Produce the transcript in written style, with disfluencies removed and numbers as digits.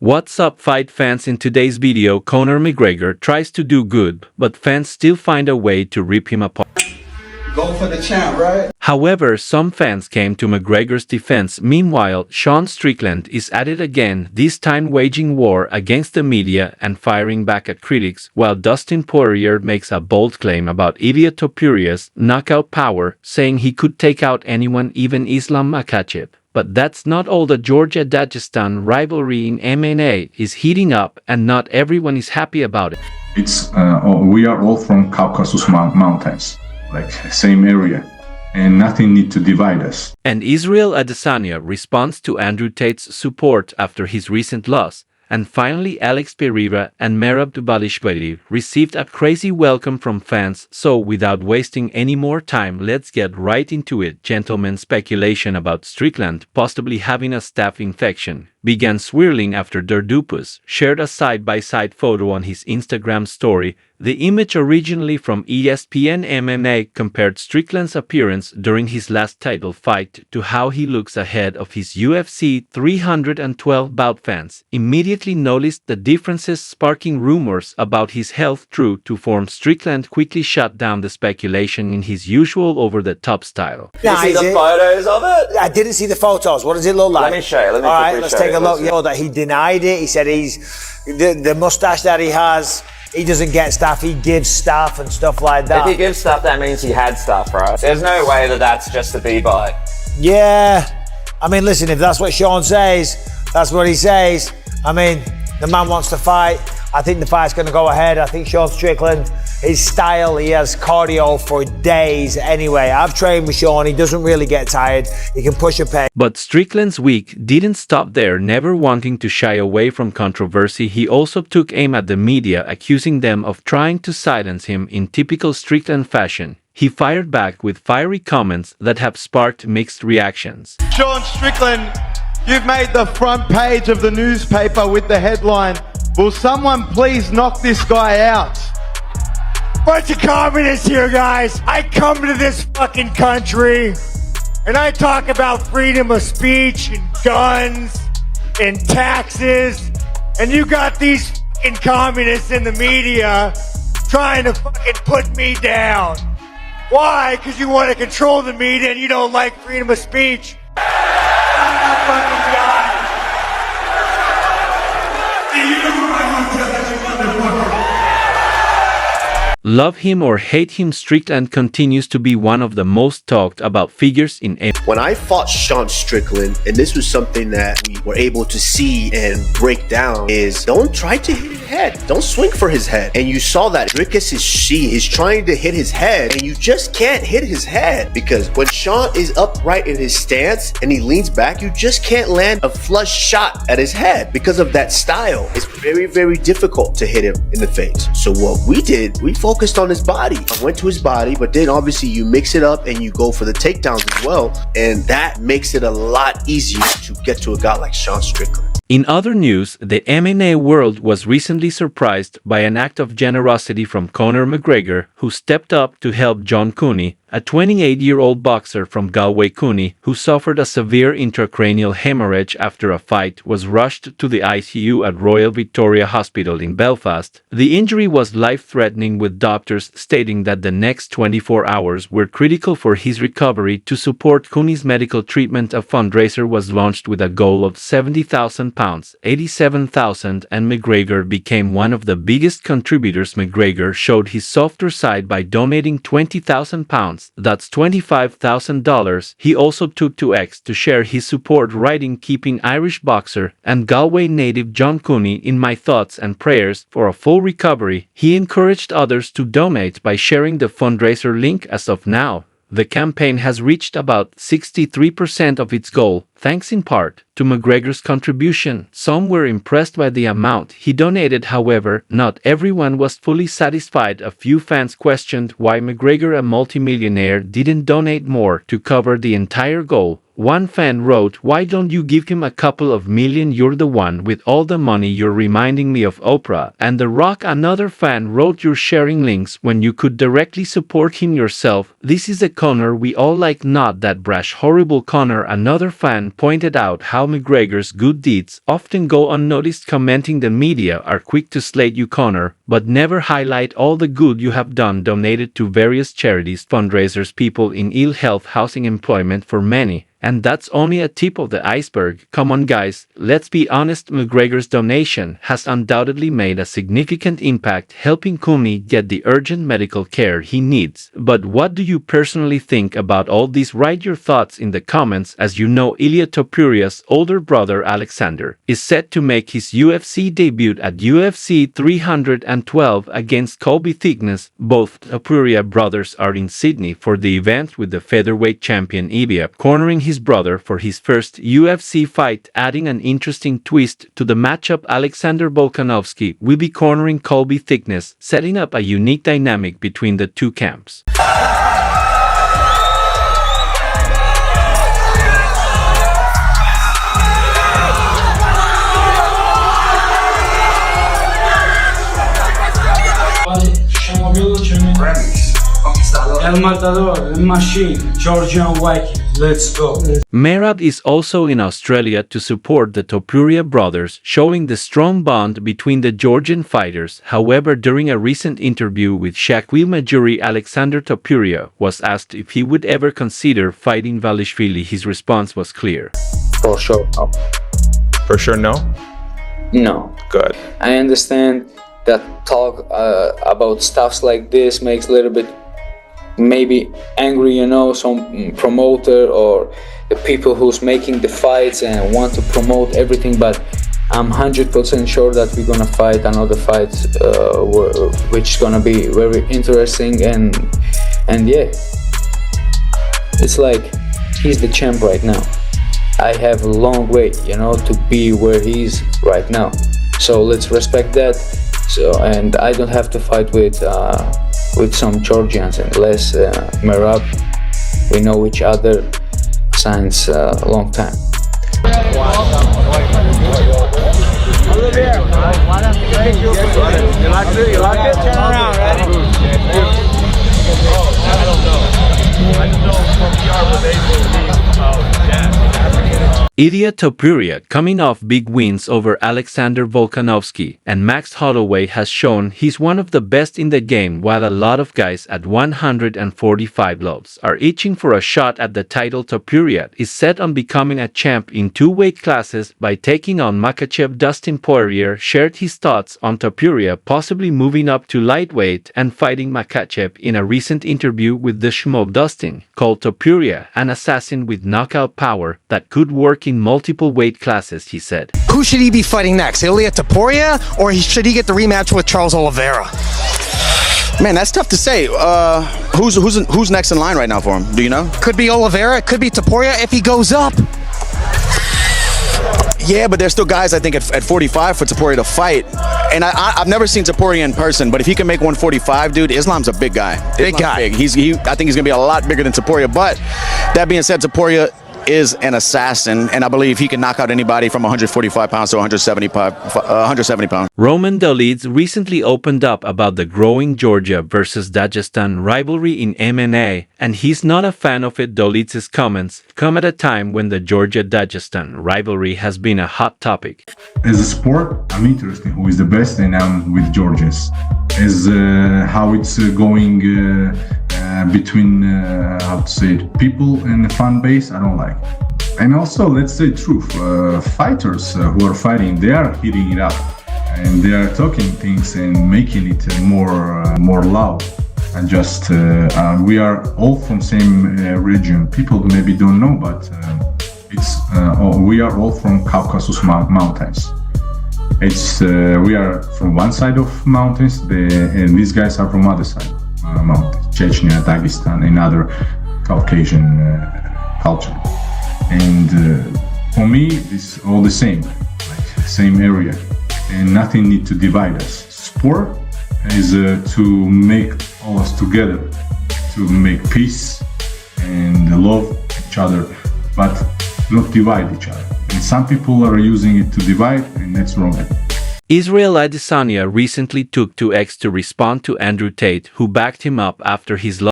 What's up, fight fans? In today's video, Conor McGregor tries to do good, but fans still find a way to rip him apart. Go for the champ, right? However, some fans came to McGregor's defense. Meanwhile, Strickland is at it again, this time waging war against the media and firing back at critics, while Dustin Poirier makes a bold claim about Ilia Topuria's knockout power, saying he could take out anyone, even Islam Makhachev. But that's not all. The Georgia-Dagestan rivalry in MMA is heating up, and not everyone is happy about it. We are all from Caucasus Mountains, like same area, and nothing need to divide us. And Israel Adesanya responds to Andrew Tate's support after his recent loss. And finally, Alex Pereira and Merab Dvalishvili received a crazy welcome from fans. So without wasting any more time, let's get right into it. Gentlemen, speculation about Strickland possibly having a staph infection began swirling after Derdupus shared a side-by-side photo on his Instagram story. The image, originally from ESPN MMA, compared Strickland's appearance during his last title fight to how he looks ahead of his UFC 312 bout. Fans immediately noticed the differences, sparking rumors about his health. True to form, Strickland quickly shut down the speculation in his usual over-the-top style. Did you see the photos of it? I didn't see the photos. What does it look like? Let me show you. All right, let's take a look. You know that he denied it. He said the mustache that he has, he doesn't get stuff, he gives stuff and stuff like that. If he gives stuff, that means he had stuff, right? There's no way that that's just a B-bite. Yeah. I mean, listen, if that's what Sean says, that's what he says. I mean, the man wants to fight. I think the fight's going to go ahead. I think Sean Strickland, his style, he has cardio for days anyway. I've trained with Sean. He doesn't really get tired. He can push a pace. But Strickland's week didn't stop there. Never wanting to shy away from controversy, he also took aim at the media, accusing them of trying to silence him in typical Strickland fashion. He fired back with fiery comments that have sparked mixed reactions. Sean Strickland, you've made the front page of the newspaper with the headline, "Will someone please knock this guy out?" Bunch of communists here, guys. I come to this fucking country and I talk about freedom of speech and guns and taxes, and you got these fucking communists in the media trying to fucking put me down. Why? Because you want to control the media and you don't like freedom of speech. I'm that fucking guy. Love him or hate him, Strickland continues to be one of the most talked about figures in MMA. When I fought Sean Strickland, and this was something that we were able to see and break down, is don't try to hit his head. Don't swing for his head. And you saw that Dricus is trying to hit his head, and you just can't hit his head, because when Sean is upright in his stance and he leans back, you just can't land a flush shot at his head because of that style. It's very, very difficult to hit him in the face. So what we did, we focused on his body. I went to his body, but then obviously you mix it up and you go for the takedowns as well, and that makes it a lot easier to get to a guy like Sean Strickland. In other news, the MMA world was recently surprised by an act of generosity from Conor McGregor, who stepped up to help John Cooney, a 28-year-old boxer from Galway. Cooney, who suffered a severe intracranial hemorrhage after a fight, was rushed to the ICU at Royal Victoria Hospital in Belfast. The injury was life-threatening, with doctors stating that the next 24 hours were critical for his recovery. To support Cooney's medical treatment, a fundraiser was launched with a goal of £70,000, £87,000, and McGregor became one of the biggest contributors. McGregor showed his softer side by donating £20,000. That's $25,000. He also took to X to share his support, writing, "Keeping Irish boxer and Galway native John Cooney in my thoughts and prayers for a full recovery." He encouraged others to donate by sharing the fundraiser link. As of now, the campaign has reached about 63% of its goal, thanks in part to McGregor's contribution. Some were impressed by the amount he donated. However, not everyone was fully satisfied. A few fans questioned why McGregor, a multimillionaire, didn't donate more to cover the entire goal. One fan wrote, "Why don't you give him a couple of million? You're the one with all the money. You're reminding me of Oprah and The Rock." Another fan wrote, "You're sharing links when you could directly support him yourself. This is a Conor we all like, not that brash horrible Conor." Another fan pointed out how McGregor's good deeds often go unnoticed, commenting, "The media are quick to slate you, Conor, but never highlight all the good you have done, donated to various charities, fundraisers, people in ill health, housing, employment for many. And that's only a tip of the iceberg. Come on guys, let's be honest, McGregor's donation has undoubtedly made a significant impact, helping Cooney get the urgent medical care he needs. But what do you personally think about all this? Write your thoughts in the comments. As you know, Ilia Topuria's older brother Alexander is set to make his UFC debut at UFC 312 against Colby Thickness. Both Topuria brothers are in Sydney for the event, with the featherweight champion Ilia cornering his brother for his first UFC fight. Adding an interesting twist to the matchup, Alexander Volkanovski will be cornering Colby Thickness, setting up a unique dynamic between the two camps. El Matador, El Machine, Georgian Viking, let's go. Merab is also in Australia to support the Topuria brothers, showing the strong bond between the Georgian fighters. However, during a recent interview with Shaquille Majuri, Alexander Topuria was asked if he would ever consider fighting Valishvili. His response was clear. For sure, no. For sure, no? No. Good. I understand that talk about stuffs like this makes a little bit maybe angry, some promoter or the people who's making the fights and want to promote everything, but I'm 100% sure that we're gonna fight another fight which is gonna be very interesting, and yeah, it's like he's the champ right now. I have a long way, to be where he's right now, so let's respect that. So, and I don't have to fight with some Georgians, unless Merab. We know each other since a long time. You like it? Turn around, ready? I don't know. I just know from PR what they believe about Jack. Ilia Topuria, coming off big wins over Alexander Volkanovski and Max Holloway, has shown he's one of the best in the game, while a lot of guys at 145 loads are itching for a shot at the title. Topuria is set on becoming a champ in 2 weight classes by taking on Makhachev. Dustin Poirier shared his thoughts on Topuria possibly moving up to lightweight and fighting Makhachev in a recent interview with the Schmo. Dustin called Topuria an assassin with knockout power that could work in multiple weight classes. He said, "Who should he be fighting next? Ilia Topuria, or should he get the rematch with Charles Oliveira?" Man, that's tough to say. Who's next in line right now for him? Do you know? Could be Oliveira, it could be Topuria if he goes up. Yeah, but there's still guys, I think, at 45 for Topuria to fight. And I've never seen Topuria in person, but if he can make 145, dude, Islam's a big guy. Big guy. I think he's going to be a lot bigger than Topuria. But that being said, Topuria is an assassin, and I believe he can knock out anybody from 145 pounds to 170 pounds. Roman Dolidze recently opened up about the growing Georgia versus Dagestan rivalry in MMA, and he's not a fan of it. Dolidze's comments come at a time when the Georgia-Dagestan rivalry has been a hot topic. As a sport, I'm interested who is the best, and I'm with Georgians. As how it's going between people and the fan base, I don't like. And also, let's say truth, fighters who are fighting, they are heating it up, and they are talking things and making it more loud. And just we are all from same region. People maybe don't know, but we are all from Caucasus Mountains. We are from one side of mountains, and these guys are from other side mountains, Chechnya, Dagestan, and other Caucasian culture. And for me, it's all the same, like same area, and nothing need to divide us. Sport is to make all us together, to make peace and love each other but not divide each other. And some people are using it to divide, and that's wrong. Israel Adesanya recently took to X to respond to Andrew Tate, who backed him up after his